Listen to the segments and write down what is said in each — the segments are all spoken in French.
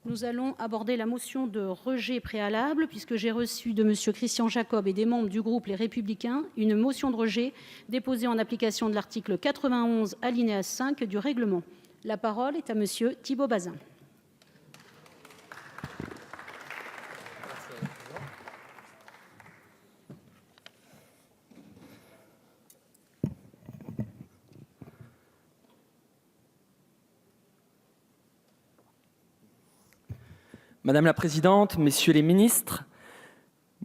Nous allons aborder la motion de rejet préalable, puisque j'ai reçu de M. Christian Jacob et des membres du groupe Les Républicains une motion de rejet déposée en application de l'article 91, alinéa 5 du règlement. La parole est à M. Thibault Bazin. Madame la présidente, messieurs les ministres,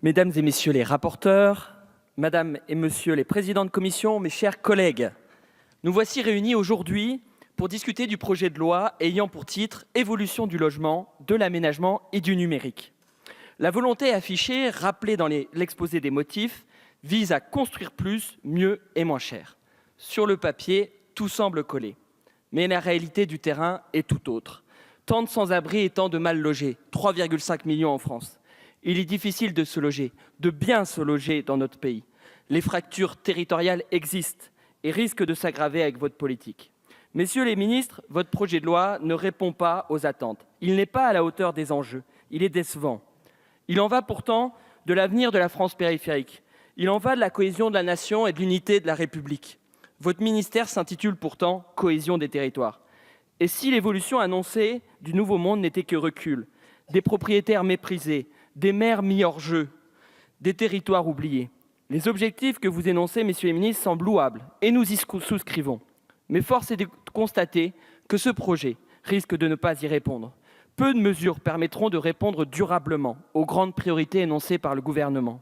mesdames et messieurs les rapporteurs, madame et monsieur les présidents de commission, mes chers collègues, nous voici réunis aujourd'hui pour discuter du projet de loi ayant pour titre « Évolution du logement, de l'aménagement et du numérique ». La volonté affichée, rappelée dans l'exposé des motifs, vise à construire plus, mieux et moins cher. Sur le papier, tout semble coller. Mais la réalité du terrain est tout autre. Tant de sans-abri et tant de mal logés, 3,5 millions en France. Il est difficile de se loger, de bien se loger dans notre pays. Les fractures territoriales existent et risquent de s'aggraver avec votre politique. Messieurs les ministres, votre projet de loi ne répond pas aux attentes. Il n'est pas à la hauteur des enjeux. Il est décevant. Il en va pourtant de l'avenir de la France périphérique. Il en va de la cohésion de la nation et de l'unité de la République. Votre ministère s'intitule pourtant « Cohésion des territoires ». Et si l'évolution annoncée du nouveau monde n'était que recul, des propriétaires méprisés, des maires mis hors jeu, des territoires oubliés, les objectifs que vous énoncez, messieurs les ministres, semblent louables et nous y souscrivons. Mais force est de constater que ce projet risque de ne pas y répondre. Peu de mesures permettront de répondre durablement aux grandes priorités énoncées par le gouvernement.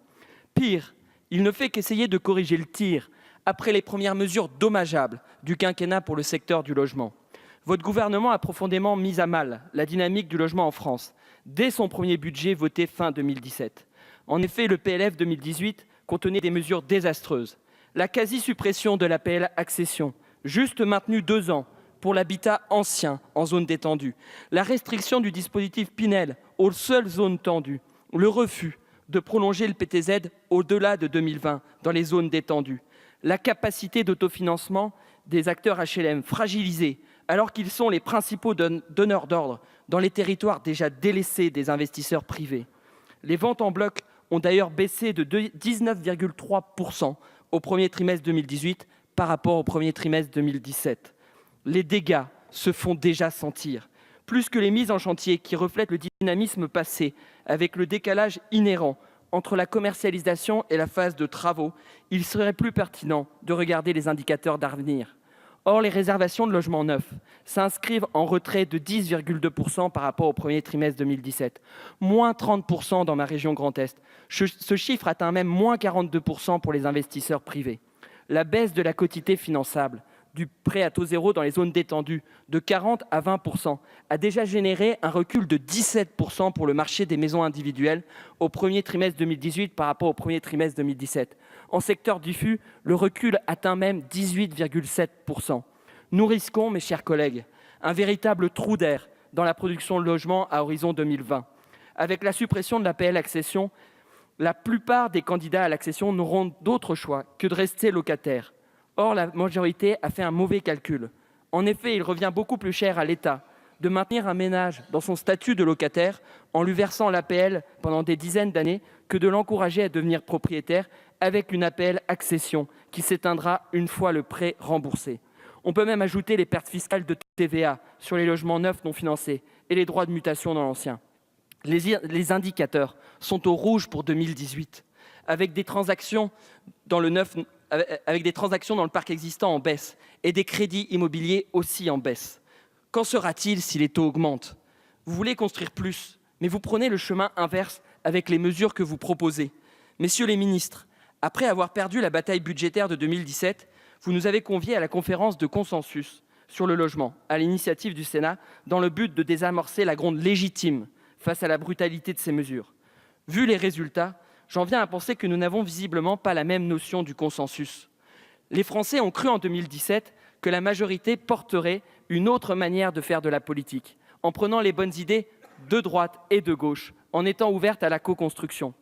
Pire, il ne fait qu'essayer de corriger le tir après les premières mesures dommageables du quinquennat pour le secteur du logement. Votre gouvernement a profondément mis à mal la dynamique du logement en France, dès son premier budget voté fin 2017. En effet, le PLF 2018 contenait des mesures désastreuses. La quasi-suppression de l'APL accession, juste maintenue 2 ans pour l'habitat ancien en zone détendue. La restriction du dispositif Pinel aux seules zones tendues. Le refus de prolonger le PTZ au-delà de 2020 dans les zones détendues. La capacité d'autofinancement des acteurs HLM fragilisée, alors qu'ils sont les principaux donneurs d'ordre dans les territoires déjà délaissés des investisseurs privés. Les ventes en bloc ont d'ailleurs baissé de 19,3% au premier trimestre 2018 par rapport au premier trimestre 2017. Les dégâts se font déjà sentir, plus que les mises en chantier qui reflètent le dynamisme passé avec le décalage inhérent entre la commercialisation et la phase de travaux. Il serait plus pertinent de regarder les indicateurs d'avenir. Or, les réservations de logements neufs s'inscrivent en retrait de 10,2% par rapport au premier trimestre 2017, moins 30% dans ma région Grand Est. Ce chiffre atteint même moins 42% pour les investisseurs privés. La baisse de la quotité finançable du prêt à taux zéro dans les zones détendues de 40 à 20% a déjà généré un recul de 17% pour le marché des maisons individuelles au premier trimestre 2018 par rapport au premier trimestre 2017. En secteur diffus, le recul atteint même 18,7%. Nous risquons, mes chers collègues, un véritable trou d'air dans la production de logements à horizon 2020. Avec la suppression de l'APL accession, la plupart des candidats à l'accession n'auront d'autre choix que de rester locataires. Or, la majorité a fait un mauvais calcul. En effet, il revient beaucoup plus cher à l'État de maintenir un ménage dans son statut de locataire en lui versant l'APL pendant des dizaines d'années que de l'encourager à devenir propriétaire avec une APL accession qui s'éteindra une fois le prêt remboursé. On peut même ajouter les pertes fiscales de TVA sur les logements neufs non financés et les droits de mutation dans l'ancien. Les indicateurs sont au rouge pour 2018, avec des transactions dans le parc existant en baisse et des crédits immobiliers aussi en baisse. Qu'en sera-t-il si les taux augmentent? Vous voulez construire plus, mais vous prenez le chemin inverse avec les mesures que vous proposez. Messieurs les ministres, après avoir perdu la bataille budgétaire de 2017, vous nous avez conviés à la conférence de consensus sur le logement, à l'initiative du Sénat, dans le but de désamorcer la gronde légitime face à la brutalité de ces mesures. Vu les résultats, j'en viens à penser que nous n'avons visiblement pas la même notion du consensus. Les Français ont cru en 2017 que la majorité porterait une autre manière de faire de la politique, en prenant les bonnes idées de droite et de gauche, en étant ouverte à la co-construction.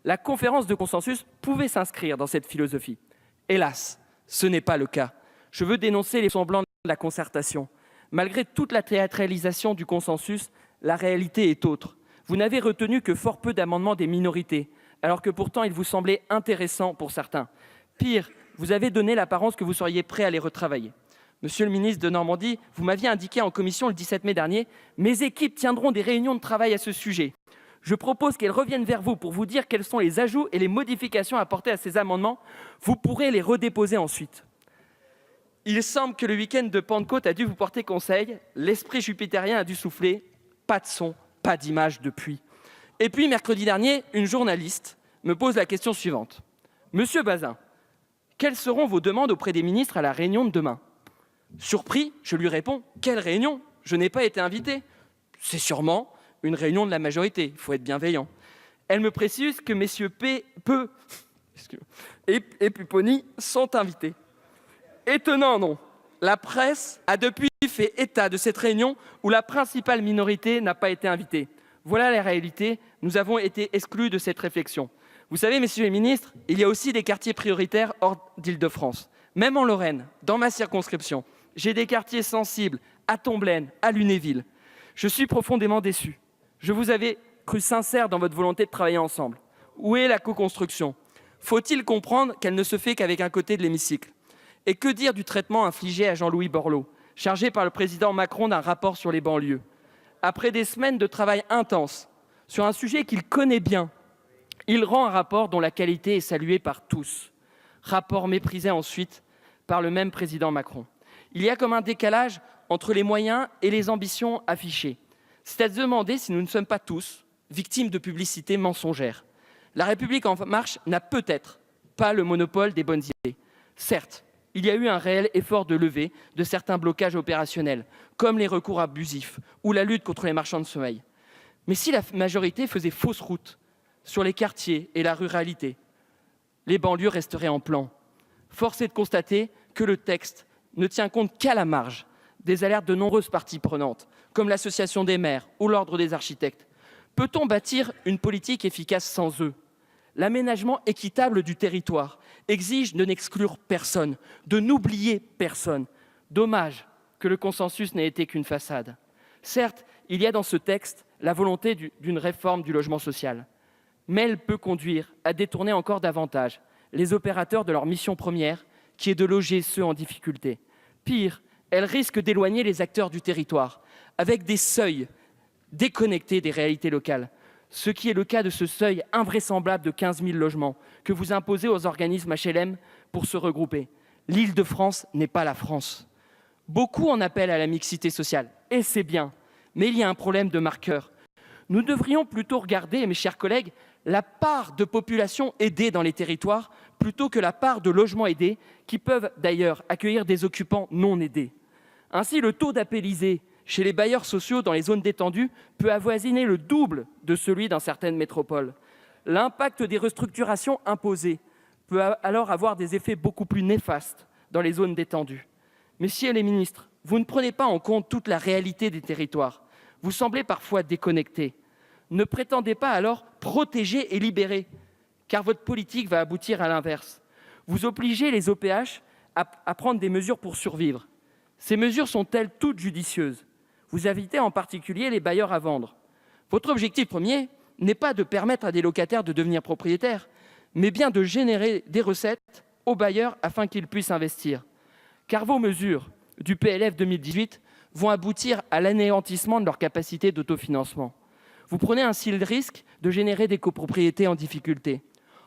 La conférence de consensus pouvait s'inscrire dans cette philosophie. Hélas, ce n'est pas le cas. Je veux dénoncer les semblants de la concertation. Malgré toute la théâtralisation du consensus, La réalité est autre. Vous n'avez retenu que fort peu d'amendements des minorités, alors que pourtant ils vous semblaient intéressants pour certains. Pire, vous avez donné l'apparence que vous seriez prêt à les retravailler. Monsieur le ministre de Normandie, vous m'aviez indiqué en commission le 17 mai dernier « Mes équipes tiendront des réunions de travail à ce sujet. Je propose qu'elles reviennent vers vous pour vous dire quels sont les ajouts et les modifications apportés à ces amendements. Vous pourrez les redéposer ensuite. » Il semble que le week-end de Pentecôte a dû vous porter conseil. L'esprit jupitérien a dû souffler. Pas de son, pas d'image depuis. Et puis, mercredi dernier, une journaliste me pose la question suivante. « Monsieur Bazin, quelles seront vos demandes auprès des ministres à la réunion de demain ?» Surpris, je lui réponds « Quelle réunion ? Je n'ai pas été invité. » C'est sûrement une réunion de la majorité, il faut être bienveillant. Elle me précise que messieurs Peu et Pupponi sont invités. Étonnant, non ? La presse a depuis fait état de cette réunion où la principale minorité n'a pas été invitée. Voilà la réalité, nous avons été exclus de cette réflexion. Vous savez, messieurs les ministres, il y a aussi des quartiers prioritaires hors d'Île-de-France. Même en Lorraine, dans ma circonscription, j'ai des quartiers sensibles à Tomblaine, à Lunéville. Je suis profondément déçu. Je vous avais cru sincère dans votre volonté de travailler ensemble. Où est la co-construction ? Faut-il comprendre qu'elle ne se fait qu'avec un côté de l'hémicycle ? Et que dire du traitement infligé à Jean-Louis Borloo, chargé par le président Macron d'un rapport sur les banlieues ? Après des semaines de travail intense sur un sujet qu'il connaît bien, il rend un rapport dont la qualité est saluée par tous. Rapport méprisé ensuite par le même président Macron. Il y a comme un décalage entre les moyens et les ambitions affichées. C'est à se demander si nous ne sommes pas tous victimes de publicités mensongères. La République en marche n'a peut-être pas le monopole des bonnes idées. Certes, il y a eu un réel effort de levée de certains blocages opérationnels, comme les recours abusifs ou la lutte contre les marchands de sommeil. Mais si la majorité faisait fausse route sur les quartiers et la ruralité, les banlieues resteraient en plan. Force est de constater que le texte ne tient compte qu'à la marge des alertes de nombreuses parties prenantes, comme l'Association des maires ou l'Ordre des architectes. Peut-on bâtir une politique efficace sans eux ? L'aménagement équitable du territoire exige de n'exclure personne, de n'oublier personne. Dommage que le consensus n'ait été qu'une façade. Certes, il y a dans ce texte la volonté d'une réforme du logement social, mais elle peut conduire à détourner encore davantage les opérateurs de leur mission première, qui est de loger ceux en difficulté. Pire, elle risque d'éloigner les acteurs du territoire, avec des seuils déconnectés des réalités locales. Ce qui est le cas de ce seuil invraisemblable de 15 000 logements que vous imposez aux organismes HLM pour se regrouper. L'Île-de-France n'est pas la France. Beaucoup en appellent à la mixité sociale, et c'est bien, mais il y a un problème de marqueur. Nous devrions plutôt regarder, mes chers collègues, la part de population aidée dans les territoires plutôt que la part de logements aidés qui peuvent d'ailleurs accueillir des occupants non aidés. Ainsi, le taux d'appellisés chez les bailleurs sociaux dans les zones détendues peut avoisiner le double de celui dans certaines métropoles. L'impact des restructurations imposées peut alors avoir des effets beaucoup plus néfastes dans les zones détendues. Messieurs les ministres, vous ne prenez pas en compte toute la réalité des territoires. Vous semblez parfois déconnectés. Ne prétendez pas alors protéger et libérer, car votre politique va aboutir à l'inverse. Vous obligez les OPH à prendre des mesures pour survivre. Ces mesures sont-elles toutes judicieuses ? Vous invitez en particulier les bailleurs à vendre. Votre objectif premier n'est pas de permettre à des locataires de devenir propriétaires, mais bien de générer des recettes aux bailleurs afin qu'ils puissent investir. Car vos mesures du PLF 2018 vont aboutir à l'anéantissement de leur capacité d'autofinancement. Vous prenez ainsi le risque de générer des copropriétés en difficulté.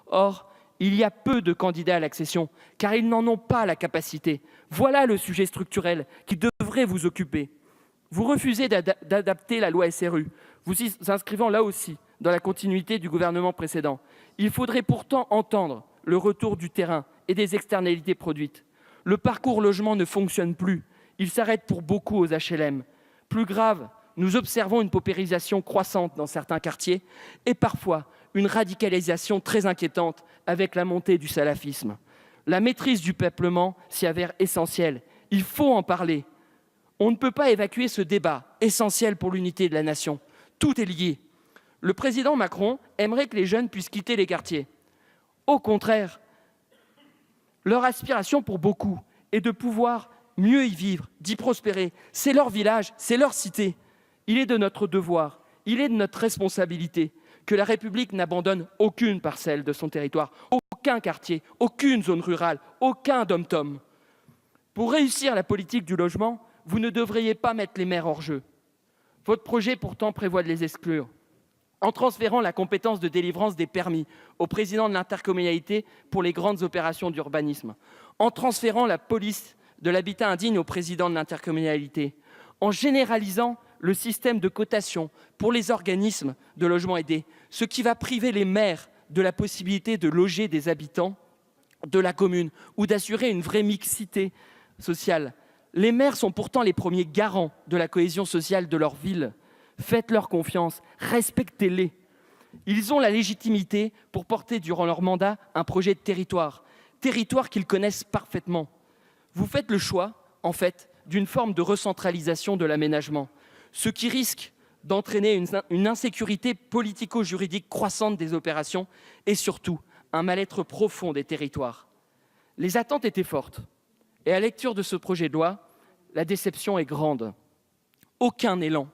Or, il y a peu de candidats à l'accession, car ils n'en ont pas la capacité. Voilà le sujet structurel qui devrait vous occuper. Vous refusez d'adapter la loi SRU, vous inscrivant là aussi dans la continuité du gouvernement précédent. Il faudrait pourtant entendre le retour du terrain et des externalités produites. Le parcours logement ne fonctionne plus. Il s'arrête pour beaucoup aux HLM. Plus grave, nous observons une paupérisation croissante dans certains quartiers et parfois une radicalisation très inquiétante avec la montée du salafisme. La maîtrise du peuplement s'y avère essentielle. Il faut en parler. On ne peut pas évacuer ce débat essentiel pour l'unité de la nation. Tout est lié. Le président Macron aimerait que les jeunes puissent quitter les quartiers. Au contraire, leur aspiration pour beaucoup est de pouvoir mieux y vivre, d'y prospérer. C'est leur village, c'est leur cité. Il est de notre devoir, il est de notre responsabilité que la République n'abandonne aucune parcelle de son territoire, aucun quartier, aucune zone rurale, aucun dom-tom. Pour réussir la politique du logement, vous ne devriez pas mettre les maires hors jeu. Votre projet, pourtant, prévoit de les exclure. En transférant la compétence de délivrance des permis au président de l'intercommunalité pour les grandes opérations d'urbanisme, en transférant la police de l'habitat indigne au président de l'intercommunalité, en généralisant le système de cotation pour les organismes de logement aidé, ce qui va priver les maires de la possibilité de loger des habitants de la commune ou d'assurer une vraie mixité sociale. Les maires sont pourtant les premiers garants de la cohésion sociale de leur ville. Faites-leur confiance, respectez-les. Ils ont la légitimité pour porter durant leur mandat un projet de territoire qu'ils connaissent parfaitement. Vous faites le choix, en fait, d'une forme de recentralisation de l'aménagement, ce qui risque d'entraîner une insécurité politico-juridique croissante des opérations et surtout un mal-être profond des territoires. Les attentes étaient fortes et à la lecture de ce projet de loi, la déception est grande. Aucun élan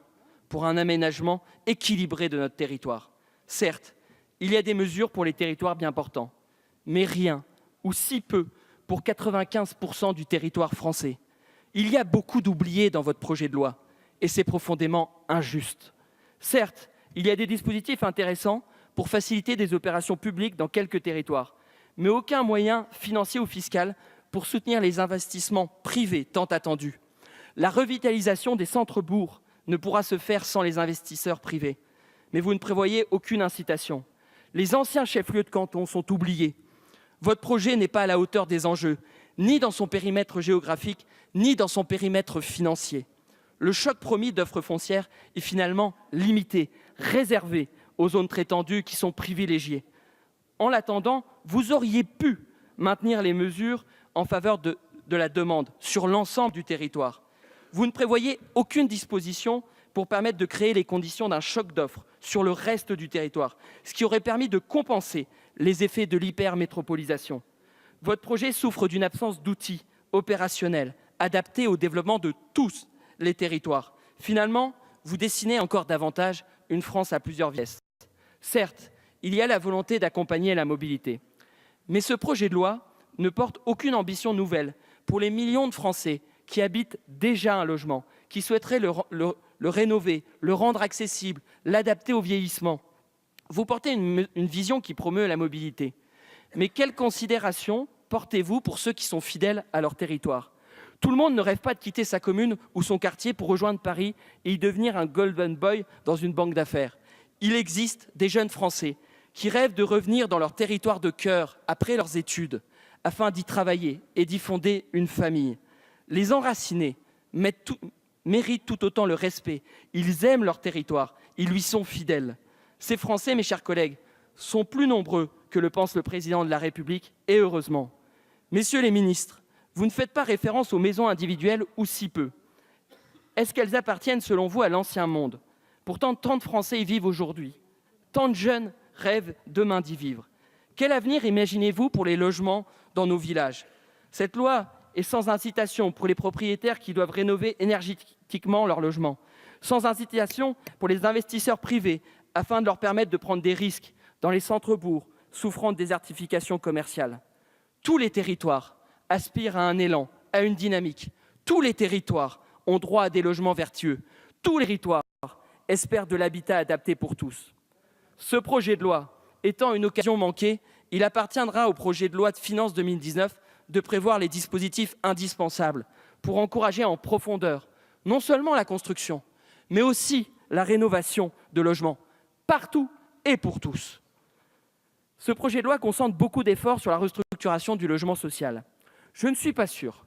pour un aménagement équilibré de notre territoire. Certes, il y a des mesures pour les territoires bien portants, mais rien, ou si peu, pour 95% du territoire français. Il y a beaucoup d'oubliés dans votre projet de loi, et c'est profondément injuste. Certes, il y a des dispositifs intéressants pour faciliter des opérations publiques dans quelques territoires, mais aucun moyen financier ou fiscal pour soutenir les investissements privés tant attendus. La revitalisation des centres-bourgs ne pourra se faire sans les investisseurs privés. Mais vous ne prévoyez aucune incitation. Les anciens chefs-lieux de canton sont oubliés. Votre projet n'est pas à la hauteur des enjeux, ni dans son périmètre géographique, ni dans son périmètre financier. Le choc promis d'offres foncières est finalement limité, réservé aux zones très tendues qui sont privilégiées. En l'attendant, vous auriez pu maintenir les mesures en faveur de la demande sur l'ensemble du territoire. Vous ne prévoyez aucune disposition pour permettre de créer les conditions d'un choc d'offres sur le reste du territoire, ce qui aurait permis de compenser les effets de l'hypermétropolisation. Votre projet souffre d'une absence d'outils opérationnels adaptés au développement de tous les territoires. Finalement, vous dessinez encore davantage une France à plusieurs vitesses. Certes, il y a la volonté d'accompagner la mobilité, mais ce projet de loi ne porte aucune ambition nouvelle pour les millions de Français qui habitent déjà un logement, qui souhaiteraient le rénover, le rendre accessible, l'adapter au vieillissement. Vous portez une vision qui promeut la mobilité. Mais quelle considération portez-vous pour ceux qui sont fidèles à leur territoire ? Tout le monde ne rêve pas de quitter sa commune ou son quartier pour rejoindre Paris et y devenir un golden boy dans une banque d'affaires. Il existe des jeunes Français qui rêvent de revenir dans leur territoire de cœur après leurs études, afin d'y travailler et d'y fonder une famille. Les enracinés méritent tout autant le respect. Ils aiment leur territoire, ils lui sont fidèles. Ces Français, mes chers collègues, sont plus nombreux que le pense le président de la République, et heureusement. Messieurs les ministres, vous ne faites pas référence aux maisons individuelles ou si peu. Est-ce qu'elles appartiennent, selon vous, à l'ancien monde ? Pourtant, tant de Français y vivent aujourd'hui. Tant de jeunes rêvent demain d'y vivre. Quel avenir imaginez-vous pour les logements dans nos villages ? Cette loi est sans incitation pour les propriétaires qui doivent rénover énergétiquement leur logement, sans incitation pour les investisseurs privés afin de leur permettre de prendre des risques dans les centres-bourgs souffrant de désertification commerciale. Tous les territoires aspirent à un élan, à une dynamique. Tous les territoires ont droit à des logements vertueux. Tous les territoires espèrent de l'habitat adapté pour tous. Ce projet de loi étant une occasion manquée, il appartiendra au projet de loi de finances 2019 de prévoir les dispositifs indispensables pour encourager en profondeur non seulement la construction, mais aussi la rénovation de logements, partout et pour tous. Ce projet de loi concentre beaucoup d'efforts sur la restructuration du logement social. Je ne suis pas sûr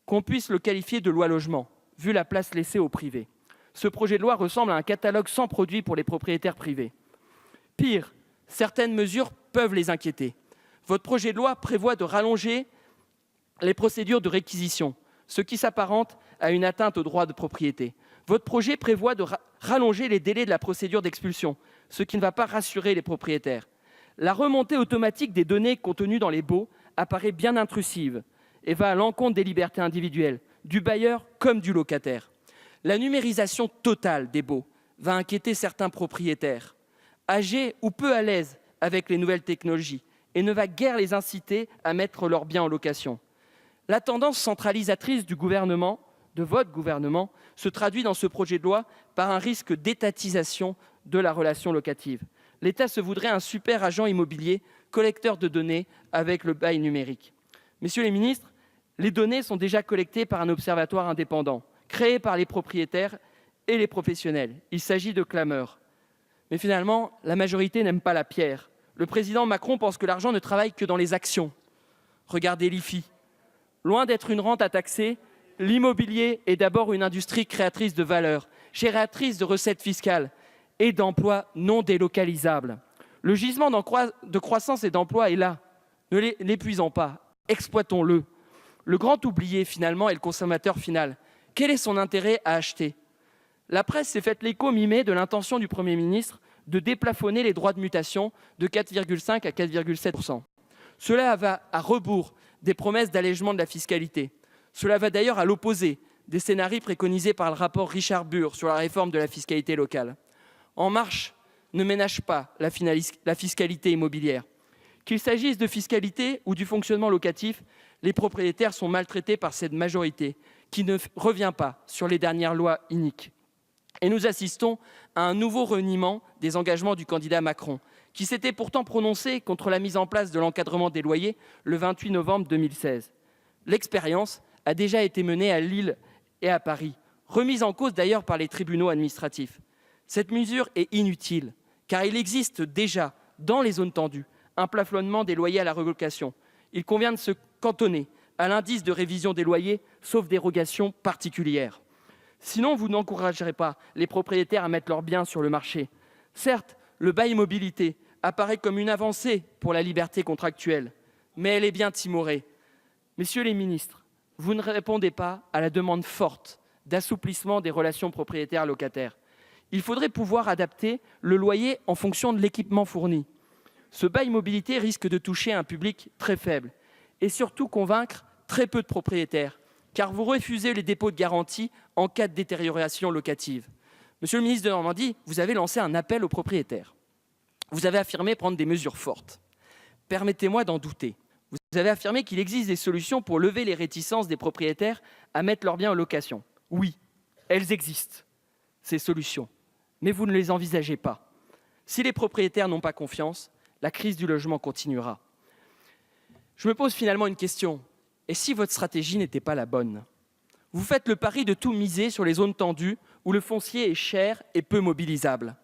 qu'on puisse le qualifier de loi logement, vu la place laissée au privé. Ce projet de loi ressemble à un catalogue sans produit pour les propriétaires privés. Pire, certaines mesures peuvent les inquiéter. Votre projet de loi prévoit de rallonger les procédures de réquisition, ce qui s'apparente à une atteinte au droit de propriété. Votre projet prévoit de rallonger les délais de la procédure d'expulsion, ce qui ne va pas rassurer les propriétaires. La remontée automatique des données contenues dans les baux apparaît bien intrusive et va à l'encontre des libertés individuelles, du bailleur comme du locataire. La numérisation totale des baux va inquiéter certains propriétaires, âgés ou peu à l'aise avec les nouvelles technologies, et ne va guère les inciter à mettre leurs biens en location. La tendance centralisatrice du gouvernement, de votre gouvernement, se traduit dans ce projet de loi par un risque d'étatisation de la relation locative. L'État se voudrait un super agent immobilier, collecteur de données avec le bail numérique. Messieurs les ministres, les données sont déjà collectées par un observatoire indépendant, créé par les propriétaires et les professionnels. Il s'agit de clameurs. Mais finalement, la majorité n'aime pas la pierre. Le président Macron pense que l'argent ne travaille que dans les actions. Regardez l'IFI. Loin d'être une rente à taxer, l'immobilier est d'abord une industrie créatrice de valeur, génératrice de recettes fiscales et d'emplois non délocalisables. Le gisement de croissance et d'emploi est là. Ne l'épuisons pas, exploitons-le. Le grand oublié, finalement, est le consommateur final. Quel est son intérêt à acheter ? La presse s'est faite l'écho mi-mai de l'intention du Premier ministre de déplafonner les droits de mutation de 4,5 à 4,7 %. Cela va à rebours des promesses d'allègement de la fiscalité. Cela va d'ailleurs à l'opposé des scénarios préconisés par le rapport Richard Burr sur la réforme de la fiscalité locale. En Marche ne ménage pas la fiscalité immobilière. Qu'il s'agisse de fiscalité ou du fonctionnement locatif, les propriétaires sont maltraités par cette majorité qui ne revient pas sur les dernières lois iniques. Et nous assistons à un nouveau reniement des engagements du candidat Macron, qui s'était pourtant prononcé contre la mise en place de l'encadrement des loyers le 28 novembre 2016. L'expérience a déjà été menée à Lille et à Paris, remise en cause d'ailleurs par les tribunaux administratifs. Cette mesure est inutile, car il existe déjà, dans les zones tendues, un plafonnement des loyers à la relocation. Il convient de se cantonner à l'indice de révision des loyers, sauf dérogation particulière. Sinon, vous n'encouragerez pas les propriétaires à mettre leurs biens sur le marché. Certes, le bail mobilité apparaît comme une avancée pour la liberté contractuelle, mais elle est bien timorée. Messieurs les ministres, vous ne répondez pas à la demande forte d'assouplissement des relations propriétaires-locataires. Il faudrait pouvoir adapter le loyer en fonction de l'équipement fourni. Ce bail mobilité risque de toucher un public très faible et surtout convaincre très peu de propriétaires, car vous refusez les dépôts de garantie en cas de détérioration locative. Monsieur le ministre de Normandie, vous avez lancé un appel aux propriétaires. Vous avez affirmé prendre des mesures fortes. Permettez-moi d'en douter. Vous avez affirmé qu'il existe des solutions pour lever les réticences des propriétaires à mettre leurs biens en location. Oui, elles existent, ces solutions, mais vous ne les envisagez pas. Si les propriétaires n'ont pas confiance, la crise du logement continuera. Je me pose finalement une question. Et si votre stratégie n'était pas la bonne ? Vous faites le pari de tout miser sur les zones tendues où le foncier est cher et peu mobilisable.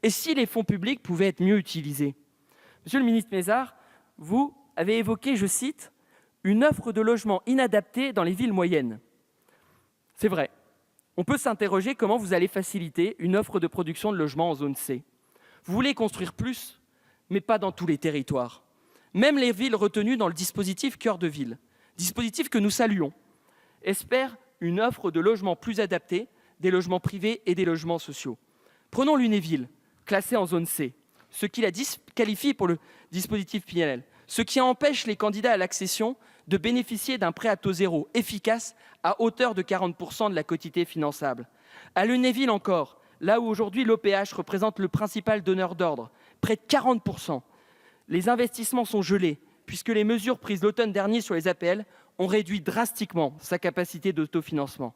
Et si les fonds publics pouvaient être mieux utilisés ? Monsieur le ministre Mézard, vous avez évoqué, je cite, « une offre de logement inadaptée dans les villes moyennes ». C'est vrai. On peut s'interroger comment vous allez faciliter une offre de production de logements en zone C. Vous voulez construire plus, mais pas dans tous les territoires. Même les villes retenues dans le dispositif Cœur de Ville, dispositif que nous saluons, espèrent une offre de logements plus adaptés, des logements privés et des logements sociaux. Prenons Lunéville, classée en zone C, ce qui la disqualifie pour le dispositif PNL, ce qui empêche les candidats à l'accession de bénéficier d'un prêt à taux zéro efficace à hauteur de 40% de la quotité finançable. À Lunéville encore, là où aujourd'hui l'OPH représente le principal donneur d'ordre, près de 40%, les investissements sont gelés, puisque les mesures prises l'automne dernier sur les APL ont réduit drastiquement sa capacité d'autofinancement.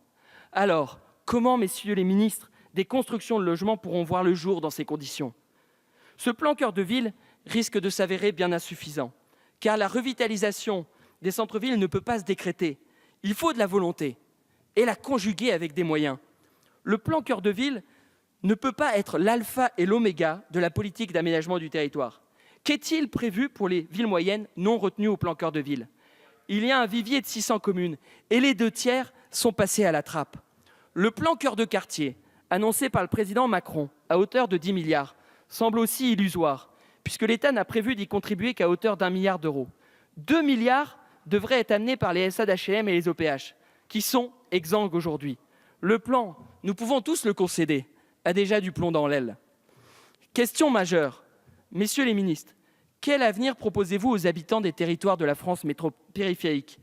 Alors, comment, messieurs les ministres, des constructions de logements pourront voir le jour dans ces conditions ? Ce plan cœur de ville risque de s'avérer bien insuffisant, car la revitalisation des centres-villes ne peut pas se décréter. Il faut de la volonté et la conjuguer avec des moyens. Le plan cœur de ville ne peut pas être l'alpha et l'oméga de la politique d'aménagement du territoire. Qu'est-il prévu pour les villes moyennes non retenues au plan cœur de ville ? Il y a un vivier de 600 communes et les 2/3 sont passés à la trappe. Le plan cœur de quartier, annoncé par le président Macron à hauteur de 10 milliards, semble aussi illusoire, puisque l'État n'a prévu d'y contribuer qu'à hauteur d'1 milliard d'euros. 2 milliards devraient être amenés par les SA d'HLM et les OPH, qui sont exsangues aujourd'hui. Le plan, nous pouvons tous le concéder, a déjà du plomb dans l'aile. Question majeure. Messieurs les ministres, quel avenir proposez-vous aux habitants des territoires de la France périphérique ?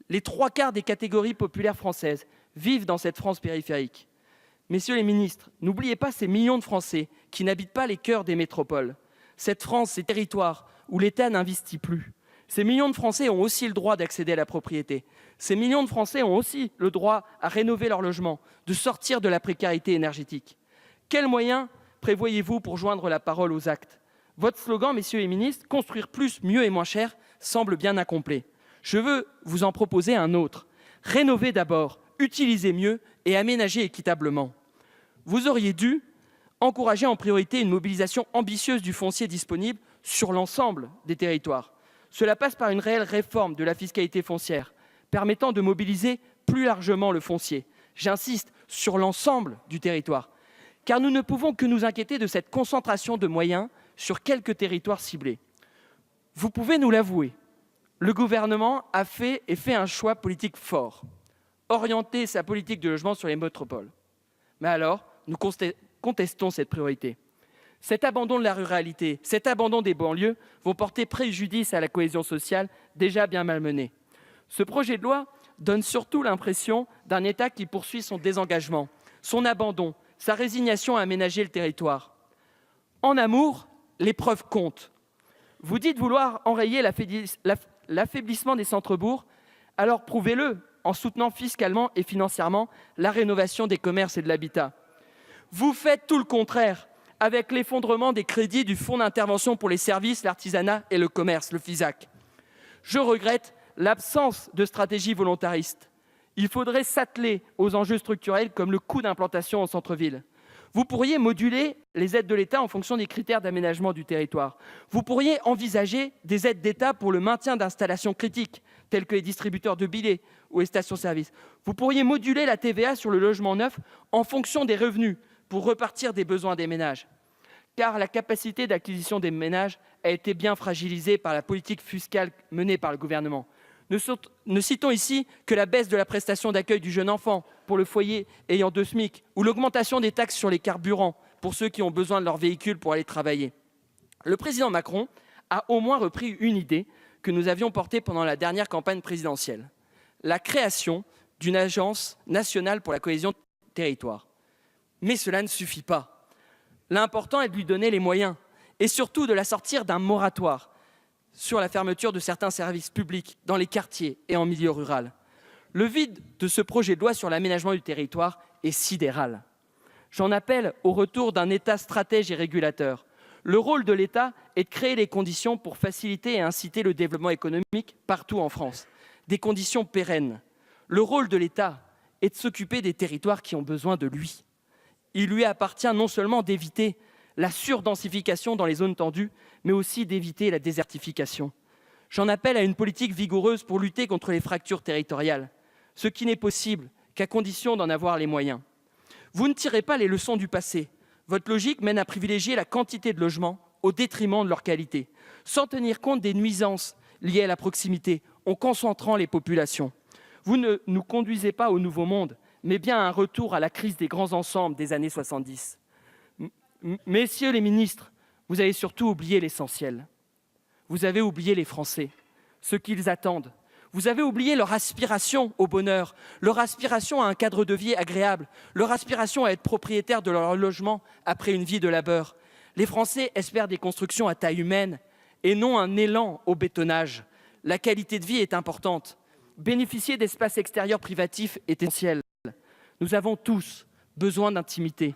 Les 3/4 des catégories populaires françaises vivent dans cette France périphérique. Messieurs les ministres, n'oubliez pas ces millions de Français qui n'habitent pas les cœurs des métropoles. Cette France, ces territoires où l'État n'investit plus. Ces millions de Français ont aussi le droit d'accéder à la propriété. Ces millions de Français ont aussi le droit à rénover leur logement, de sortir de la précarité énergétique. Quels moyens prévoyez-vous pour joindre la parole aux actes? Votre slogan, messieurs les ministres, « Construire plus, mieux et moins cher » semble bien incomplet. Je veux vous en proposer un autre. Rénover d'abord, utiliser mieux et aménager équitablement. Vous auriez dû encourager en priorité une mobilisation ambitieuse du foncier disponible sur l'ensemble des territoires. Cela passe par une réelle réforme de la fiscalité foncière, permettant de mobiliser plus largement le foncier. J'insiste, sur l'ensemble du territoire. Car nous ne pouvons que nous inquiéter de cette concentration de moyens sur quelques territoires ciblés. Vous pouvez nous l'avouer, le gouvernement a fait un choix politique fort, orienter sa politique de logement sur les métropoles. Mais alors, nous contestons cette priorité. Cet abandon de la ruralité, cet abandon des banlieues vont porter préjudice à la cohésion sociale déjà bien malmenée. Ce projet de loi donne surtout l'impression d'un État qui poursuit son désengagement, son abandon, sa résignation à aménager le territoire. En amour, les preuves comptent. Vous dites vouloir enrayer l'affaiblissement des centres-bourgs, alors prouvez-le en soutenant fiscalement et financièrement la rénovation des commerces et de l'habitat. Vous faites tout le contraire avec l'effondrement des crédits du Fonds d'intervention pour les services, l'artisanat et le commerce, le FISAC. Je regrette l'absence de stratégie volontariste. Il faudrait s'atteler aux enjeux structurels comme le coût d'implantation en centre-ville. Vous pourriez moduler les aides de l'État en fonction des critères d'aménagement du territoire. Vous pourriez envisager des aides d'État pour le maintien d'installations critiques, telles que les distributeurs de billets ou les stations-service. Vous pourriez moduler la TVA sur le logement neuf en fonction des revenus pour repartir des besoins des ménages. Car la capacité d'acquisition des ménages a été bien fragilisée par la politique fiscale menée par le gouvernement. Ne citons ici que la baisse de la prestation d'accueil du jeune enfant pour le foyer ayant 2 SMIC ou l'augmentation des taxes sur les carburants pour ceux qui ont besoin de leur véhicule pour aller travailler. Le président Macron a au moins repris une idée que nous avions portée pendant la dernière campagne présidentielle, la création d'une agence nationale pour la cohésion des territoires. Mais cela ne suffit pas. L'important est de lui donner les moyens et surtout de la sortir d'un moratoire sur la fermeture de certains services publics dans les quartiers et en milieu rural. Le vide de ce projet de loi sur l'aménagement du territoire est sidéral. J'en appelle au retour d'un État stratège et régulateur. Le rôle de l'État est de créer les conditions pour faciliter et inciter le développement économique partout en France, des conditions pérennes. Le rôle de l'État est de s'occuper des territoires qui ont besoin de lui. Il lui appartient non seulement d'éviter la surdensification dans les zones tendues, mais aussi d'éviter la désertification. J'en appelle à une politique vigoureuse pour lutter contre les fractures territoriales, ce qui n'est possible qu'à condition d'en avoir les moyens. Vous ne tirez pas les leçons du passé. Votre logique mène à privilégier la quantité de logements au détriment de leur qualité, sans tenir compte des nuisances liées à la proximité, en concentrant les populations. Vous ne nous conduisez pas au nouveau monde, mais bien à un retour à la crise des grands ensembles des années 70. Messieurs les ministres, vous avez surtout oublié l'essentiel. Vous avez oublié les Français, ce qu'ils attendent. Vous avez oublié leur aspiration au bonheur, leur aspiration à un cadre de vie agréable, leur aspiration à être propriétaires de leur logement après une vie de labeur. Les Français espèrent des constructions à taille humaine et non un élan au bétonnage. La qualité de vie est importante. Bénéficier d'espaces extérieurs privatifs est essentiel. Nous avons tous besoin d'intimité.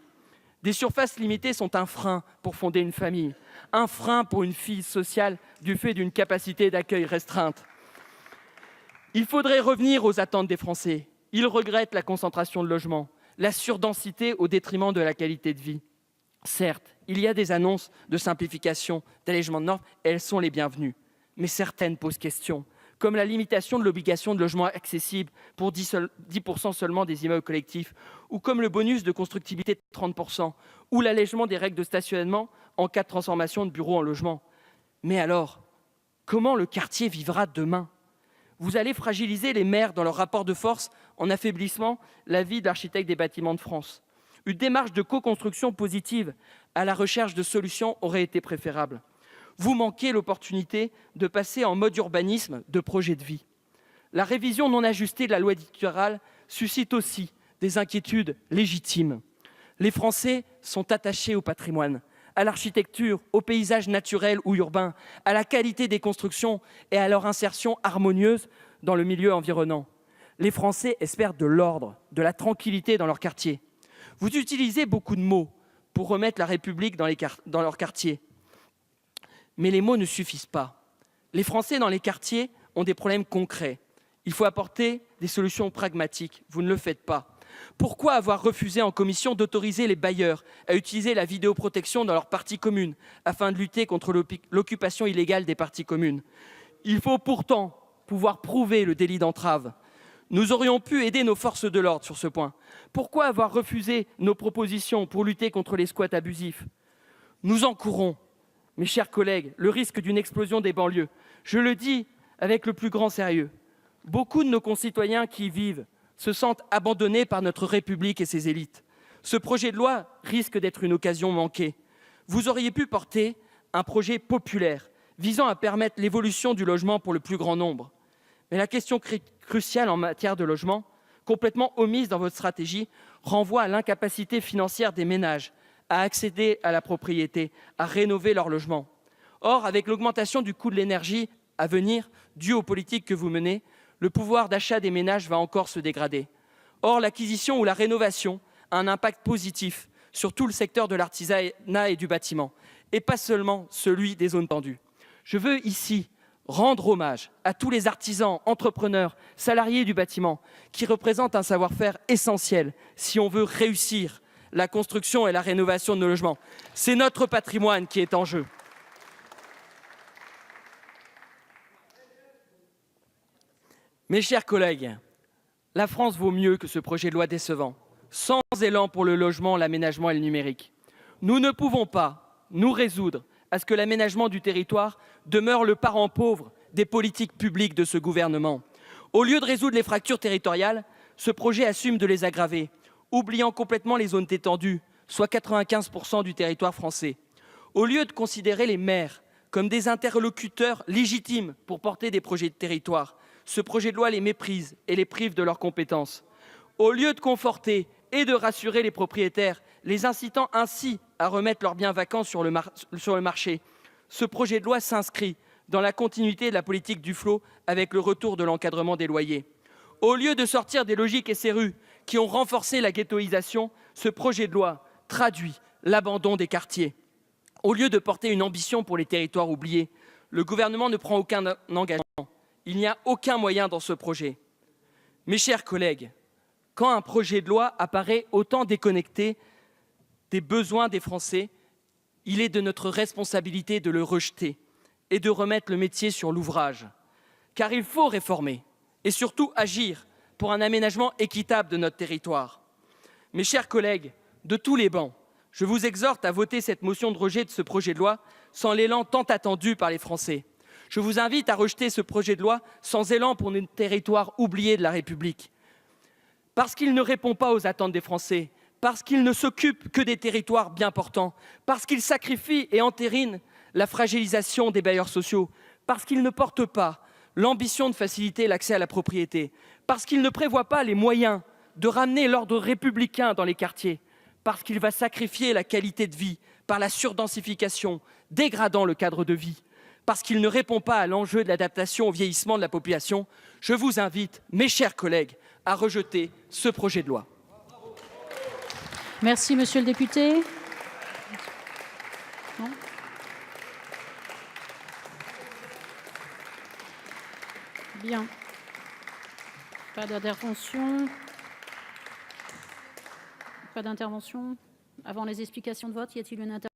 Des surfaces limitées sont un frein pour fonder une famille, un frein pour une vie sociale du fait d'une capacité d'accueil restreinte. Il faudrait revenir aux attentes des Français. Ils regrettent la concentration de logements, la surdensité au détriment de la qualité de vie. Certes, il y a des annonces de simplification, d'allègement de normes, et elles sont les bienvenues. Mais certaines posent question, comme la limitation de l'obligation de logement accessible pour 10% seulement des immeubles collectifs, ou comme le bonus de constructibilité de 30%, ou l'allègement des règles de stationnement en cas de transformation de bureaux en logements. Mais alors, comment le quartier vivra demain ? Vous allez fragiliser les maires dans leur rapport de force en affaiblissant l'avis de l'architecte des bâtiments de France. Une démarche de co-construction positive à la recherche de solutions aurait été préférable. Vous manquez l'opportunité de passer en mode urbanisme de projet de vie. La révision non ajustée de la loi littorale suscite aussi des inquiétudes légitimes. Les Français sont attachés au patrimoine, à l'architecture, aux paysages naturels ou urbains, à la qualité des constructions et à leur insertion harmonieuse dans le milieu environnant. Les Français espèrent de l'ordre, de la tranquillité dans leur quartier. Vous utilisez beaucoup de mots pour remettre la République dans leur quartier. Mais les mots ne suffisent pas. Les Français dans les quartiers ont des problèmes concrets. Il faut apporter des solutions pragmatiques. Vous ne le faites pas. Pourquoi avoir refusé en commission d'autoriser les bailleurs à utiliser la vidéoprotection dans leurs parties communes afin de lutter contre l'occupation illégale des parties communes? Il faut pourtant pouvoir prouver le délit d'entrave. Nous aurions pu aider nos forces de l'ordre sur ce point. Pourquoi avoir refusé nos propositions pour lutter contre les squats abusifs? Nous encourons, mes chers collègues, le risque d'une explosion des banlieues. Je le dis avec le plus grand sérieux. Beaucoup de nos concitoyens qui y vivent se sentent abandonnés par notre République et ses élites. Ce projet de loi risque d'être une occasion manquée. Vous auriez pu porter un projet populaire visant à permettre l'évolution du logement pour le plus grand nombre. Mais la question cruciale en matière de logement, complètement omise dans votre stratégie, renvoie à l'incapacité financière des ménages à accéder à la propriété, à rénover leur logement. Or, avec l'augmentation du coût de l'énergie à venir, due aux politiques que vous menez, le pouvoir d'achat des ménages va encore se dégrader. Or, l'acquisition ou la rénovation a un impact positif sur tout le secteur de l'artisanat et du bâtiment, et pas seulement celui des zones tendues. Je veux ici rendre hommage à tous les artisans, entrepreneurs, salariés du bâtiment, qui représentent un savoir-faire essentiel si on veut réussir la construction et la rénovation de nos logements. C'est notre patrimoine qui est en jeu. Mes chers collègues, la France vaut mieux que ce projet de loi décevant, sans élan pour le logement, l'aménagement et le numérique. Nous ne pouvons pas nous résoudre à ce que l'aménagement du territoire demeure le parent pauvre des politiques publiques de ce gouvernement. Au lieu de résoudre les fractures territoriales, ce projet assume de les aggraver, oubliant complètement les zones détendues, soit 95% du territoire français. Au lieu de considérer les maires comme des interlocuteurs légitimes pour porter des projets de territoire, ce projet de loi les méprise et les prive de leurs compétences. Au lieu de conforter et de rassurer les propriétaires, les incitant ainsi à remettre leurs biens vacants sur le marché, ce projet de loi s'inscrit dans la continuité de la politique Duflot avec le retour de l'encadrement des loyers. Au lieu de sortir des logiques SRU qui ont renforcé la ghettoisation, ce projet de loi traduit l'abandon des quartiers. Au lieu de porter une ambition pour les territoires oubliés, le gouvernement ne prend aucun engagement. Il n'y a aucun moyen dans ce projet. Mes chers collègues, quand un projet de loi apparaît autant déconnecté des besoins des Français, il est de notre responsabilité de le rejeter et de remettre le métier sur l'ouvrage. Car il faut réformer et surtout agir pour un aménagement équitable de notre territoire. Mes chers collègues, de tous les bancs, je vous exhorte à voter cette motion de rejet de ce projet de loi sans l'élan tant attendu par les Français. Je vous invite à rejeter ce projet de loi sans élan pour nos territoires oubliés de la République. Parce qu'il ne répond pas aux attentes des Français, parce qu'il ne s'occupe que des territoires bien portants, parce qu'il sacrifie et entérine la fragilisation des bailleurs sociaux, parce qu'il ne porte pas l'ambition de faciliter l'accès à la propriété, parce qu'il ne prévoit pas les moyens de ramener l'ordre républicain dans les quartiers, parce qu'il va sacrifier la qualité de vie par la surdensification, dégradant le cadre de vie, parce qu'il ne répond pas à l'enjeu de l'adaptation au vieillissement de la population, je vous invite, mes chers collègues, à rejeter ce projet de loi. Merci, monsieur le député. Non ? Bien. Pas d'intervention. Pas d'intervention. Avant les explications de vote, y a-t-il une intervention ?